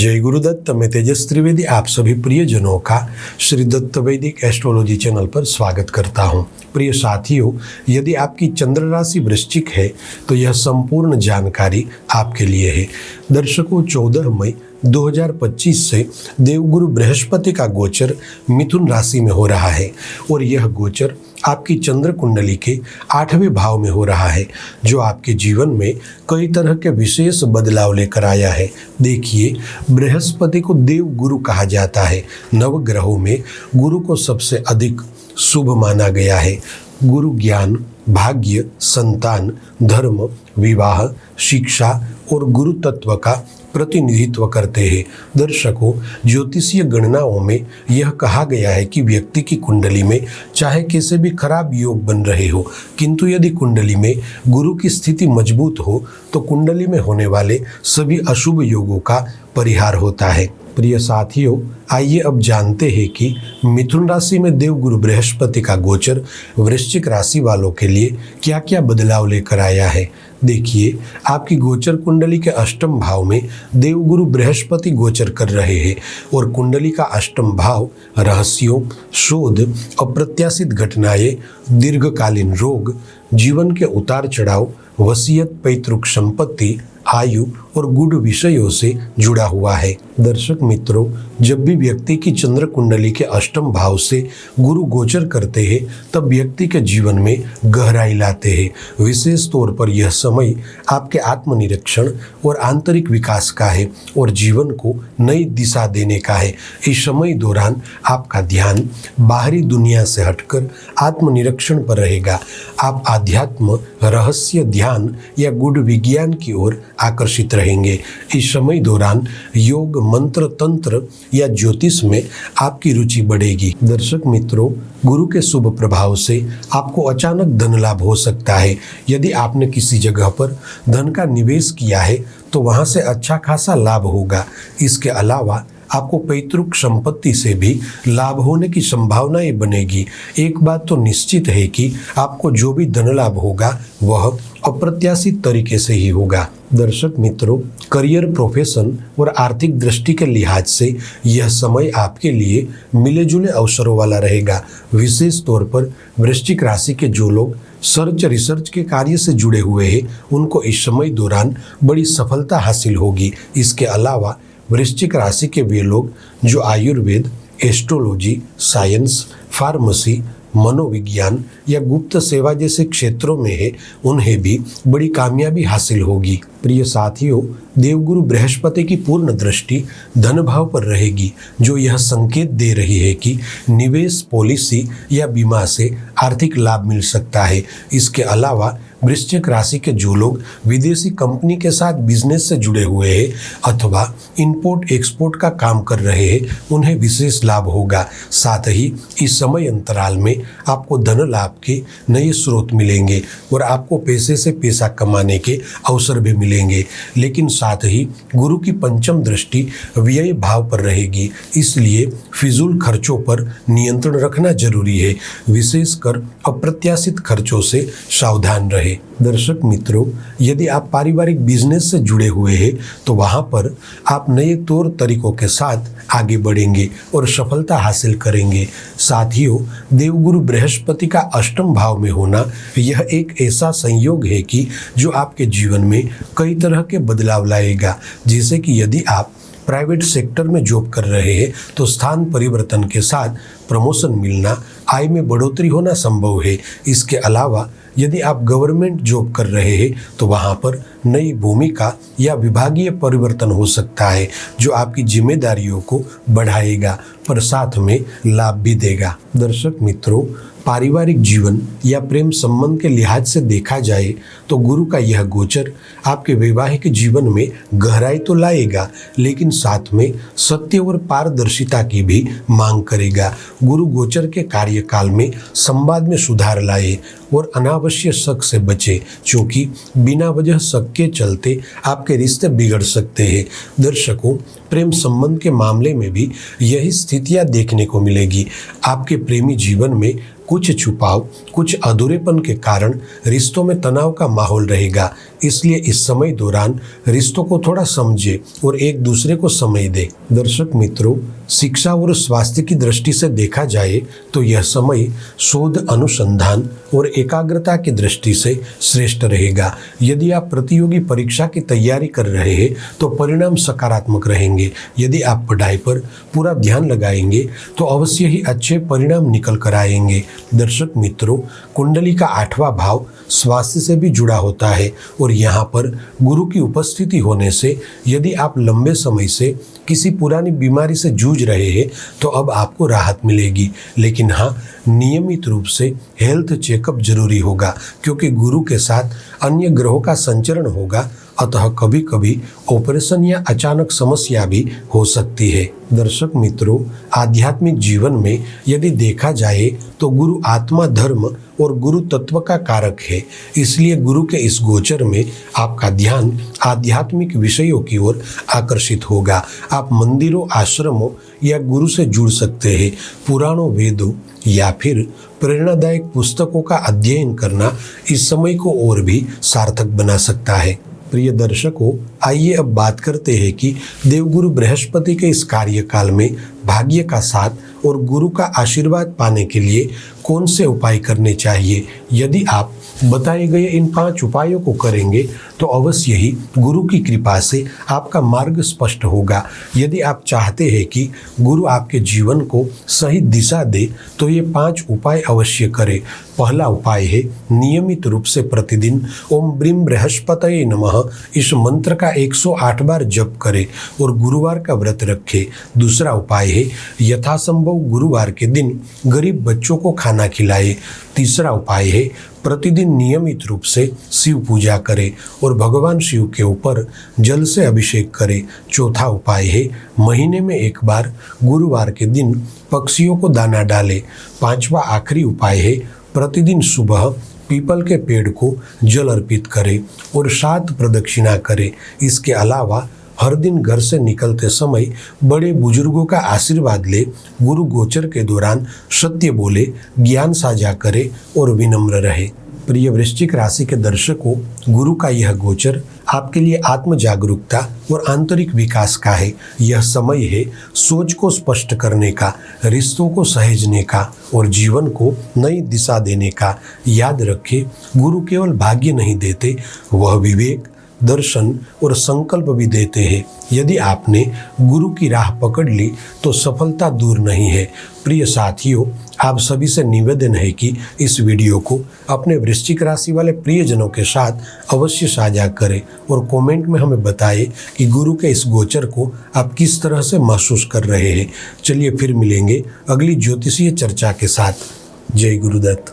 जय गुरुदत्त। मैं तेजस त्रिवेदी आप सभी प्रियजनों का श्री दत्त वैदिक एस्ट्रोलॉजी चैनल पर स्वागत करता हूं। प्रिय साथियों, यदि आपकी चंद्र राशि वृश्चिक है तो यह संपूर्ण जानकारी आपके लिए है। दर्शकों, 14 मई 2025 से देवगुरु बृहस्पति का गोचर मिथुन राशि में हो रहा है और यह गोचर आपकी चंद्र कुंडली के 8वें भाव में हो रहा है, जो आपके जीवन में कई तरह के विशेष बदलाव लेकर आया है। देखिए, बृहस्पति को देव गुरु कहा जाता है। नवग्रहों में गुरु को सबसे अधिक शुभ माना गया है। गुरु ज्ञान, भाग्य, संतान, धर्म, विवाह, शिक्षा और गुरु तत्व का प्रतिनिधित्व करते हैं। दर्शकों, ज्योतिषीय गणनाओं में यह कहा गया है कि व्यक्ति की कुंडली में चाहे कैसे भी खराब योग बन रहे हो, किंतु यदि कुंडली में गुरु की स्थिति मजबूत हो तो कुंडली में होने वाले सभी अशुभ योगों का परिहार होता है। प्रिय साथियों, आइए अब जानते हैं कि मिथुन राशि में देवगुरु बृहस्पति का गोचर वृश्चिक राशि वालों के लिए क्या क्या बदलाव लेकर आया है। देखिए, आपकी गोचर कुंडली के अष्टम भाव में देवगुरु बृहस्पति गोचर कर रहे हैं और कुंडली का अष्टम भाव रहस्यों, शोध, अप्रत्याशित घटनाएं, दीर्घकालीन रोग, जीवन के उतार चढ़ाव, वसीयत, पैतृक संपत्ति, आयु और गुड विषयों से जुड़ा हुआ है। दर्शक मित्रों, जब भी व्यक्ति की चंद्र कुंडली के अष्टम भाव से गुरु गोचर करते हैं तब व्यक्ति के जीवन में गहराई लाते हैं। विशेष तौर पर यह समय आपके आत्मनिरीक्षण और आंतरिक विकास का है और जीवन को नई दिशा देने का है। इस समय दौरान आपका ध्यान बाहरी दुनिया से हटकर आत्मनिरीक्षण पर रहेगा। आप आध्यात्म, रहस्य, ध्यान या गुड विज्ञान की ओर आकर्षित रहेंगे। इस समय दौरान योग, मंत्र, तंत्र या ज्योतिष में आपकी रुचि बढ़ेगी। दर्शक मित्रों, गुरु के शुभ प्रभाव से आपको अचानक धन लाभ हो सकता है। यदि आपने किसी जगह पर धन का निवेश किया है तो वहां से अच्छा खासा लाभ होगा। इसके अलावा आपको पैतृक संपत्ति से भी लाभ होने की संभावनाएं बनेगी। एक बात तो निश्चित है कि आपको जो भी धन लाभ होगा वह अप्रत्याशित तरीके से ही होगा। दर्शक मित्रों, करियर, प्रोफेशन और आर्थिक दृष्टि के लिहाज से यह समय आपके लिए मिले जुले अवसरों वाला रहेगा। विशेष तौर पर वृश्चिक राशि के जो लोग सर्च रिसर्च के कार्य से जुड़े हुए हैं उनको इस समय दौरान बड़ी सफलता हासिल होगी। इसके अलावा वृश्चिक राशि के वे लोग जो आयुर्वेद, एस्ट्रोलॉजी, साइंस, फार्मेसी, मनोविज्ञान या गुप्त सेवा जैसे क्षेत्रों में है, उन्हें भी बड़ी कामयाबी हासिल होगी। प्रिय साथियों, देवगुरु बृहस्पति की पूर्ण दृष्टि धन भाव पर रहेगी, जो यह संकेत दे रही है कि निवेश, पॉलिसी या बीमा से आर्थिक लाभ मिल सकता है। इसके अलावा वृश्चिक राशि के जो लोग विदेशी कंपनी के साथ बिजनेस से जुड़े हुए हैं अथवा इंपोर्ट एक्सपोर्ट का काम कर रहे हैं, उन्हें विशेष लाभ होगा। साथ ही इस समय अंतराल में आपको धन लाभ के नए स्रोत मिलेंगे और आपको पैसे से पैसा कमाने के अवसर भी मिलेंगे। लेकिन साथ ही गुरु की पंचम दृष्टि व्यय भाव पर रहेगी, इसलिए फिजूल खर्चों पर नियंत्रण रखना जरूरी है। विशेषकर अप्रत्याशित खर्चों से सावधान रहे। दर्शक मित्रों, यदि आप पारिवारिक बिजनेस से जुड़े हुए हैं तो वहां पर आप नए तौर तरीकों के साथ आगे बढ़ेंगे और सफलता हासिल करेंगे। साथियों, देवगुरु बृहस्पति का अष्टम भाव में होना यह एक ऐसा संयोग है कि जो आपके जीवन में कई तरह के बदलाव लाएगा। जैसे कि यदि आप प्राइवेट सेक्टर में जॉब कर रहे हैं तो स्थान परिवर्तन के साथ प्रमोशन मिलना, आय में बढ़ोतरी होना संभव है। इसके अलावा यदि आप गवर्नमेंट जॉब कर रहे हैं तो वहां पर नई भूमिका या विभागीय परिवर्तन हो सकता है, जो आपकी जिम्मेदारियों को बढ़ाएगा पर साथ में लाभ भी देगा। दर्शक मित्रों, पारिवारिक जीवन या प्रेम संबंध के लिहाज से देखा जाए तो गुरु का यह गोचर आपके वैवाहिक जीवन में गहराई तो लाएगा, लेकिन साथ में सत्य और पारदर्शिता की भी मांग करेगा। गुरु गोचर के कार्यकाल में संवाद में सुधार लाए और अनावश्यक शक से बचे, क्योंकि बिना वजह शक के चलते आपके रिश्ते बिगड़ सकते हैं। दर्शकों, प्रेम संबंध के मामले में भी यही स्थितियां देखने को मिलेगी। आपके प्रेमी जीवन में कुछ छुपाव, कुछ अधूरेपन के कारण रिश्तों में तनाव का माहौल रहेगा, इसलिए इस समय दौरान रिश्तों को थोड़ा समझे और एक दूसरे को समय दे। दर्शक मित्रों, शिक्षा और स्वास्थ्य की दृष्टि से देखा जाए तो यह समय शोध, अनुसंधान और एकाग्रता की दृष्टि से श्रेष्ठ रहेगा। यदि आप प्रतियोगी परीक्षा की तैयारी कर रहे हैं तो परिणाम सकारात्मक रहेंगे। यदि आप पढ़ाई पर पूरा ध्यान लगाएंगे तो अवश्य ही अच्छे परिणाम निकल कर आएंगे। दर्शक मित्रों, कुंडली का 8वां भाव स्वास्थ्य से भी जुड़ा होता है और यहाँ पर गुरु की उपस्थिति होने से यदि आप लंबे समय से किसी पुरानी बीमारी से जूझ रहे हैं तो अब आपको राहत मिलेगी। लेकिन हाँ, नियमित रूप से हेल्थ चेकअप जरूरी होगा, क्योंकि गुरु के साथ अन्य ग्रहों का संचरण होगा, अतः कभी कभी ऑपरेशन या अचानक समस्या भी हो सकती है। दर्शक मित्रों, आध्यात्मिक जीवन में यदि देखा जाए तो गुरु आत्मा, धर्म और गुरु तत्व का कारक है। इसलिए गुरु के इस गोचर में आपका ध्यान आध्यात्मिक विषयों की ओर आकर्षित होगा। आप मंदिरों, आश्रमों या गुरु से जुड़ सकते हैं। पुराणों, वेदों या फिर प्रेरणादायक पुस्तकों का अध्ययन करना इस समय को और भी सार्थक बना सकता है। प्रिय दर्शकों, आइए अब बात करते हैं कि देवगुरु बृहस्पति के इस कार्यकाल में भाग्य का साथ और गुरु का आशीर्वाद पाने के लिए कौन से उपाय करने चाहिए। यदि आप बताए गए इन 5 उपायों को करेंगे तो अवश्य ही गुरु की कृपा से आपका मार्ग स्पष्ट होगा। यदि आप चाहते हैं कि गुरु आपके जीवन को सही दिशा दे तो ये 5 उपाय अवश्य करें। पहला उपाय है नियमित रूप से प्रतिदिन ओम ब्रीम बृहस्पतये नमः इस मंत्र का 108 बार जप करें और गुरुवार का व्रत रखें। दूसरा उपाय है यथासंभव गुरुवार के दिन गरीब बच्चों को खाना खिलाएं। तीसरा उपाय है प्रतिदिन नियमित रूप से शिव पूजा करें और भगवान शिव के ऊपर जल से अभिषेक करें। चौथा उपाय है महीने में एक बार गुरुवार के दिन पक्षियों को दाना डालें। पांचवा आखिरी उपाय है प्रतिदिन सुबह पीपल के पेड़ को जल अर्पित करें और 7 प्रदक्षिणा करें। इसके अलावा हर दिन घर से निकलते समय बड़े बुजुर्गों का आशीर्वाद ले, गुरु गोचर के दौरान सत्य बोले, ज्ञान साझा करे और विनम्र रहे। प्रिय वृश्चिक राशि के दर्शकों, गुरु का यह गोचर आपके लिए आत्म जागरूकता और आंतरिक विकास का है। यह समय है सोच को स्पष्ट करने का, रिश्तों को सहेजने का और जीवन को नई दिशा देने का। याद रखें, गुरु केवल भाग्य नहीं देते, वह विवेक, दर्शन और संकल्प भी देते हैं। यदि आपने गुरु की राह पकड़ ली तो सफलता दूर नहीं है। प्रिय साथियों, आप सभी से निवेदन है कि इस वीडियो को अपने वृश्चिक राशि वाले प्रियजनों के साथ अवश्य साझा करें और कमेंट में हमें बताएं कि गुरु के इस गोचर को आप किस तरह से महसूस कर रहे हैं। चलिए फिर मिलेंगे अगली ज्योतिषीय चर्चा के साथ। जय गुरुदत्त।